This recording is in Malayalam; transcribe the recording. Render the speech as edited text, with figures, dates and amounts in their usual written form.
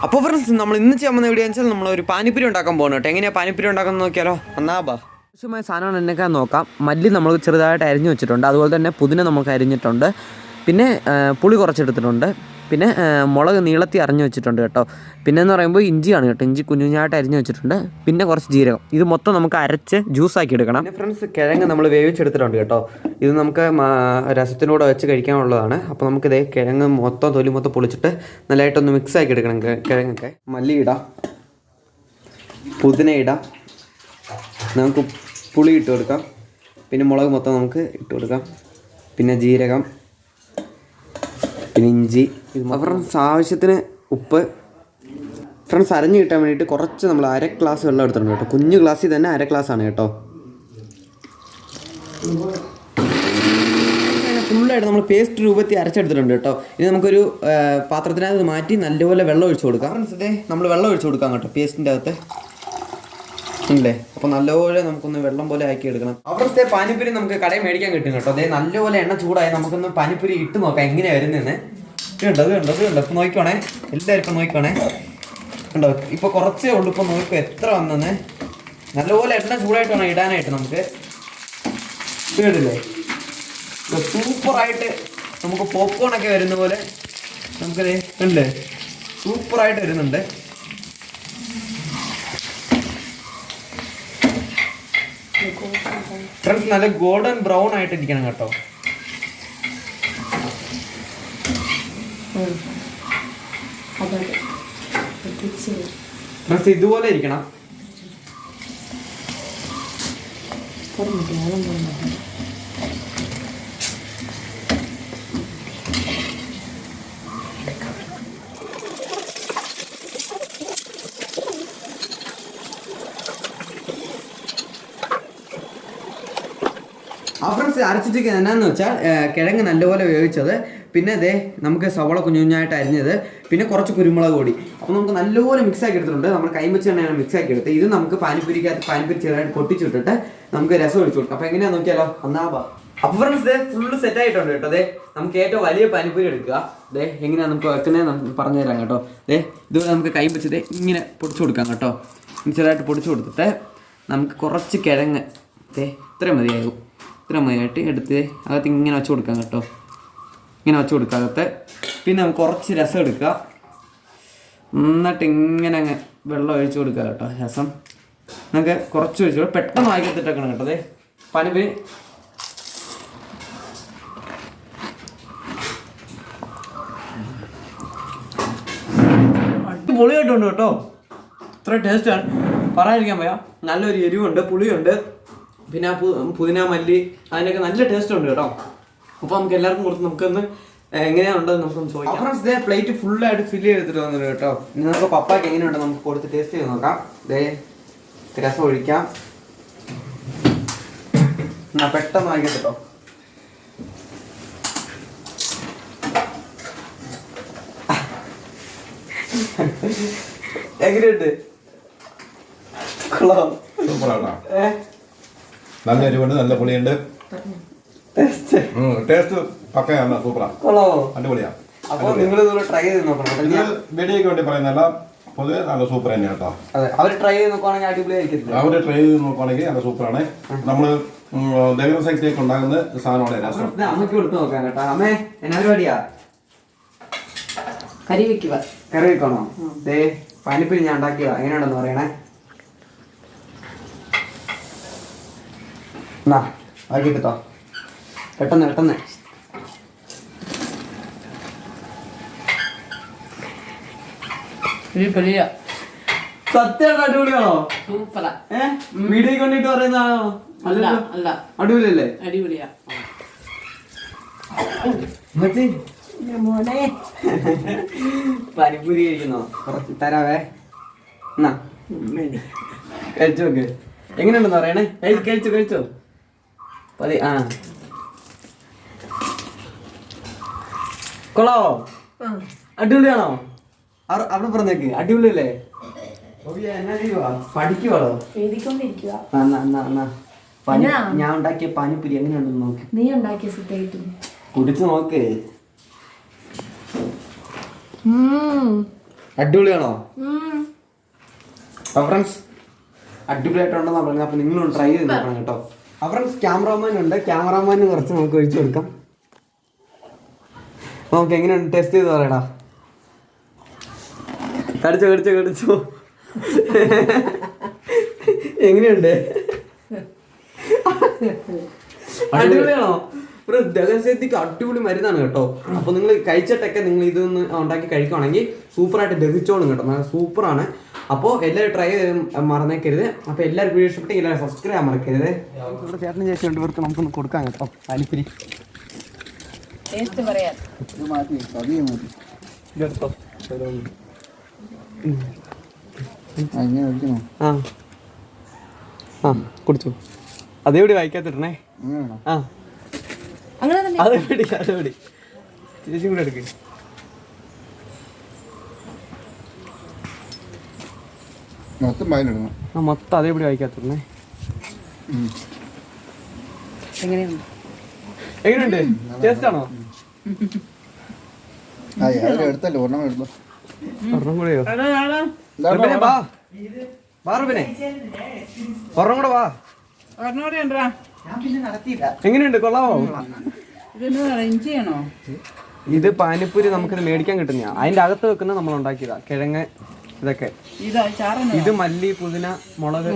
അപ്പോൾ ഫ്രണ്ട്സ് നമ്മൾ ഇന്ന് ചെയ്യാൻ പോകുന്ന എവിടെയാണെന്ന് വെച്ചാൽ നമ്മളൊരു പാനിപ്പൂരി ഉണ്ടാക്കാൻ പോകണം കേട്ടോ. എങ്ങനെയാണ് പാനിപ്പൂരി ഉണ്ടാക്കുന്നത് നോക്കിയാലോ? എന്നാ ആവശ്യമായ സാധനങ്ങൾ എന്നൊക്കെ നോക്കാം. മല്ലി നമ്മൾ ചെറുതായിട്ട് അരിഞ്ഞു വെച്ചിട്ടുണ്ട്, അതുപോലെ തന്നെ പുതിന നമുക്ക് അരിഞ്ഞിട്ടുണ്ട്, പിന്നെ പുളി കുറച്ചെടുത്തിട്ടുണ്ട്, പിന്നെ മുളക് നീളത്തി അരിഞ്ഞു വെച്ചിട്ടുണ്ട് കേട്ടോ. പിന്നെ എന്ന് പറയുമ്പോൾ ഇഞ്ചിയാണ് കേട്ടോ, ഇഞ്ചി കുഞ്ഞുഞ്ഞായിട്ട് അരിഞ്ഞു വെച്ചിട്ടുണ്ട്, പിന്നെ കുറച്ച് ജീരകം. ഇത് മൊത്തം നമുക്ക് അരച്ച് ജ്യൂസാക്കി എടുക്കണം. പിന്നെ ഫ്രണ്ട്സ് കിഴങ്ങ് നമ്മൾ വേവിച്ചെടുത്തിട്ടുണ്ട് കേട്ടോ. ഇത് നമുക്ക് രസത്തിനൂടെ വെച്ച് കഴിക്കാനുള്ളതാണ്. അപ്പോൾ നമുക്കിതേ കിഴങ്ങ് മൊത്തം തൊലി മൊത്തം പൊളിച്ചിട്ട് നല്ലതായിട്ടൊന്ന് മിക്സ് ആക്കി എടുക്കണം. കിഴങ്ങൊക്കെ മല്ലി ഇടാം, പുതിന ഇടാം, നമുക്ക് പുളി ഇട്ട് കൊടുക്കാം, പിന്നെ മുളക് മൊത്തം നമുക്ക് ഇട്ട് കൊടുക്കാം, പിന്നെ ജീരകം, പിന്നെ ഇഞ്ചി. ഫ്രണ്ട്സ് ആവശ്യത്തിന് ഉപ്പ്. ഫ്രണ്ട്സ് അരഞ്ഞ് കിട്ടാൻ വേണ്ടിയിട്ട് കുറച്ച് നമ്മൾ 1/2 ഗ്ലാസ് വെള്ളം എടുത്തിട്ടുണ്ട് കേട്ടോ. കുഞ്ഞു ഗ്ലാസ്സിൽ തന്നെ 1/2 ഗ്ലാസ്സാണ് കേട്ടോ. ഫുള്ളായിട്ട് നമ്മൾ പേസ്റ്റ് രൂപത്തിൽ അരച്ചെടുത്തിട്ടുണ്ട് കേട്ടോ. ഇനി നമുക്കൊരു പാത്രത്തിനകത്ത് മാറ്റി നല്ലപോലെ വെള്ളം ഒഴിച്ചു കൊടുക്കാം. ഫ്രണ്ട്സ് ഇതേ നമ്മൾ വെള്ളം ഒഴിച്ചു കൊടുക്കാം കേട്ടോ പേസ്റ്റിൻ്റെ അകത്ത് ഇല്ലേ. അപ്പോൾ നല്ലപോലെ നമുക്കൊന്ന് വെള്ളം പോലെ ആക്കി എടുക്കണം. അവിടുത്തെ പാനിപ്പൂരി നമുക്ക് കടയിൽ മേടിക്കാൻ കിട്ടും കേട്ടോ. അതേ നല്ലപോലെ എണ്ണ ചൂടായി നമുക്കൊന്ന് പാനിപ്പൂരി ഇട്ട് നോക്കാം എങ്ങനെയാണ് വരുന്നതെന്ന്. കണ്ടോ ഇപ്പം നോക്കിക്കോണേ, എല്ലാവരും ഇപ്പം നോക്കിക്കോണേ. കണ്ടോ ഇപ്പോൾ കുറച്ചേ ഉള്ളൂ, ഇപ്പം നോക്കുക എത്ര വന്നെന്ന്. നല്ലപോലെ എണ്ണ ചൂടായിട്ട് വേണം ഇടാനായിട്ട് നമുക്ക്. കേട്ടില്ലേ, സൂപ്പറായിട്ട് നമുക്ക് പോപ്കോണൊക്കെ വരുന്ന പോലെ നമുക്കത് കണ്ടില്ലേ സൂപ്പറായിട്ട് വരുന്നുണ്ട്. ഫ്രണ്ട്സ് നല്ല ഗോൾഡൻ ബ്രൗൺ ആയിട്ട് ഇരിക്കണം കേട്ടോ. ഫ്രണ്ട്സ് ഇതുപോലെ ഇരിക്കണം. ഫ്രണ്ട്സ് അരച്ചിട്ട് എന്നാന്ന് വെച്ചാൽ കിഴങ്ങ് നല്ലപോലെ വേവിച്ചത്, പിന്നെ അതേ നമുക്ക് സവള കുഞ്ഞുഞ്ഞായിട്ട് അരിഞ്ഞത്, പിന്നെ കുറച്ച് കുരുമുളക് പൊടി. അപ്പോൾ നമുക്ക് നല്ലപോലെ മിക്സ് ആക്കി എടുത്തിട്ടുണ്ട്. നമ്മൾ കൈവച്ച് തന്നെയാണ് മിക്സ് ആക്കി എടുത്തത്. ഇത് നമുക്ക് പാനിപ്പൂരി ചെറുതായിട്ട് പൊട്ടിച്ചിട്ടിട്ട് നമുക്ക് രസം ഒഴിച്ചു കൊടുക്കാം. അപ്പോൾ എങ്ങനെയാ നോക്കിയാലോ? എന്നാ അപ്പോൾ ഫ്രണ്ട്സ് ഇതേ ഫുള്ള് സെറ്റ് ആയിട്ടുണ്ട് കേട്ടോ. അതെ നമുക്ക് ഏറ്റവും വലിയ പാനിപ്പൂരി എടുക്കുക. അതെ എങ്ങനെയാണ് നമുക്ക് വെക്കുന്നത് നമുക്ക് പറഞ്ഞു തരാം കേട്ടോ. അതെ ഇത് നമുക്ക് കൈ വെച്ചത് ഇങ്ങനെ പൊടിച്ചു കൊടുക്കാം കേട്ടോ. ചെറുതായിട്ട് പൊടിച്ചു കൊടുത്തിട്ട് നമുക്ക് കുറച്ച് കിഴങ്ങ് അതെ ഇത്രയും മതിയാകും, ഇത്ര മതിയായിട്ട് എടുത്ത് അകത്ത് ഇങ്ങനെ വെച്ച് കൊടുക്കാം കേട്ടോ. ഇങ്ങനെ വെച്ച് കൊടുക്കുക അകത്ത്. പിന്നെ നമുക്ക് കുറച്ച് രസം എടുക്കുക, എന്നിട്ട് ഇങ്ങനെ അങ്ങ് വെള്ളം ഒഴിച്ച് കൊടുക്കുക കേട്ടോ. രസം നമുക്ക് കുറച്ച് ഒഴിച്ച് പെട്ടെന്ന് വായിക്കത്തിട്ടേക്കണം കേട്ടോ. അതെ പാനിപ്പൂരി പൊളിയായിട്ടുണ്ട് കേട്ടോ. ഇത്ര ടേസ്റ്റാണ് പറയാതിരിക്കാൻ വയ്യ. നല്ലൊരു എരിവുണ്ട്, പുളിയുണ്ട്, പിന്നെ പുതിന മല്ലി അതിനൊക്കെ നല്ല ടേസ്റ്റ് ഉണ്ട് കേട്ടോ. അപ്പോൾ നമുക്ക് എല്ലാവർക്കും കൊടുത്ത് നമുക്കൊന്ന് എങ്ങനെയാണുണ്ടെന്ന് നമുക്കൊന്ന് ചോദിക്കാം. ഫ്രണ്ട്സ് ഇതേ പ്ലേറ്റ് ഫുള്ളായിട്ട് ഫില്ല് ചെയ്തിട്ട് വന്നിട്ട് കേട്ടോ. ഇനി നമുക്ക് പപ്പായ്ക്ക് എങ്ങനെയുണ്ട് നമുക്ക് കൊടുത്ത് ടേസ്റ്റ് ചെയ്ത് നോക്കാം. ഇതേ രസം ഒഴിക്കാം, എന്നാ പെട്ടെന്ന് വാങ്ങിക്കാം കേട്ടോ. എങ്ങനെയുണ്ട്? നല്ല എരിവുണ്ട്, നല്ല പുളിയുണ്ട്, ടേസ്റ്റ് പക്കയാണ്, സൂപ്പറാണ്, അടിപൊളിയാണ്. അപ്പോൾ നിങ്ങൾ ട്രൈ ചെയ്ത് നോക്കണം. വെടിയൊക്കെ വേണ്ടി പറയുന്നല്ല, പൊതുവെ നല്ല സൂപ്പർ തന്നെയാണ് കേട്ടോ. അവർ ട്രൈ ചെയ്ത് നോക്കുവാണെങ്കിൽ അടിപൊളിയായിരിക്കും. അവർ ട്രൈ ചെയ്ത് നോക്കുവാണെങ്കിൽ നല്ല സൂപ്പറാണ്. നമ്മള് ദേവന സൈറ്റിലേക്ക് ഉണ്ടാകുന്ന സാധനമാണ് രസം. അമ്മയ്ക്ക് കൊടുത്ത് നോക്കാം കേട്ടോ. അമ്മേ എന്നാ പരിപാടിയാ? കറി വെക്കുക. കറി വെക്കണോ? ദേ പാനിപ്പൂരി ഞാൻ ഉണ്ടാക്കിയതാ, എങ്ങനെയുണ്ടെന്ന് പറയണേ. എന്നാ ആക്കി കിട്ടോ, പെട്ടെന്ന് പെട്ടെന്ന്. സത്യം അടിപൊളിയാണോ? സൂപ്പറാ. വീഡിയോ കൊണ്ടിട്ട് പറയുന്നതാണോ? അല്ല അല്ല, അടിപൊളിയല്ലേ? അടിപൊളിയാ. പാനിപ്പൂരി കഴിക്കുന്നോ? കുറച്ച് തരാവേ. എന്നാ കഴിച്ചു നോക്ക്, എങ്ങനെയുണ്ടെന്ന് പറയണേ. കഴിച്ചോ പതി. ആ കൊള്ളാവോ? അടിപൊളിയാണോ? അവിടെ പറഞ്ഞേക്ക് അടിപൊളിയല്ലേ? പഠിക്കുവാളോ? ഞാൻ ഉണ്ടാക്കിയ പാനിപ്പൂരി എങ്ങനെയുണ്ടെന്ന് നോക്ക്. നീ ഉണ്ടാക്കിയ കുടിച്ചു നോക്ക്. അടിപൊളിയാണോ? ഫ്രണ്ട്സ് അടിപൊളിയായിട്ടുണ്ടെന്നാണ് പറഞ്ഞത്. അപ്പോൾ നിങ്ങളും ട്രൈ ചെയ്ത് നോക്കണം കേട്ടോ. ഫ്രണ്ട്സ് ക്യാമറാമാൻ ഉണ്ട്, ക്യാമറാമാന് കുറച്ച് നമുക്ക് ഒഴിച്ചു കൊടുക്കാം. നമുക്ക് എങ്ങനെയുണ്ട് ടെസ്റ്റ് ചെയ്ത് പറയടാ. കടിച്ചോ എങ്ങനെയുണ്ട്? അടിപൊളിയാണോ? ദഹനശക്തിക്ക് അടിപൊളി മരുന്നാണ് കേട്ടോ. അപ്പോൾ നിങ്ങൾ കഴിച്ചിട്ടൊക്കെ നിങ്ങൾ ഇതൊന്ന് ഉണ്ടാക്കി കഴിക്കുവാണെങ്കിൽ സൂപ്പറായിട്ട് ദഹിച്ചോളും കേട്ടോ. നല്ല സൂപ്പറാണ്. അപ്പോൾ എല്ലാവരും ട്രൈ ചെയ്ത് മറന്നേക്കരുത്. അപ്പോൾ എല്ലാവരും വീഡിയോ ഇഷ്ടപ്പെട്ടെങ്കിൽ എല്ലാവരും സബ്സ്ക്രൈബ് ചെയ്യാൻ മറക്കരുത്. ഇവിടെ ചേട്ടനും ചേച്ചി രണ്ടുപേർക്ക് നമുക്കൊന്ന് കൊടുക്കാം കേട്ടോ പാനിപ്പൂരി. കുടിച്ചു. അതേപടി വായിക്കാത്തിടണേ. അതേപടി ചേച്ചി കൂടെ എടുക്ക്. മൊത്തം അതേപടി വായിക്കാത്തിടണേ. എങ്ങനെയുണ്ട്? ടേസ്റ്റ് ആണോ? ഒരെണ്ണം കൂടെയോ? ഒരെണ്ണം കൂടെ വാ. എങ്ങനെയുണ്ട്? കൊള്ളാമോ? ഇത് പാനിപ്പൂരി നമുക്കിത് മേടിക്കാൻ കിട്ടുന്ന. അതിന്റെ അകത്ത് വെക്കുന്ന നമ്മൾ ഉണ്ടാക്കിയതാ. കിഴങ്ങ് ഇതൊക്കെ. ഇത് മല്ലി, പുതിന, മുളക്.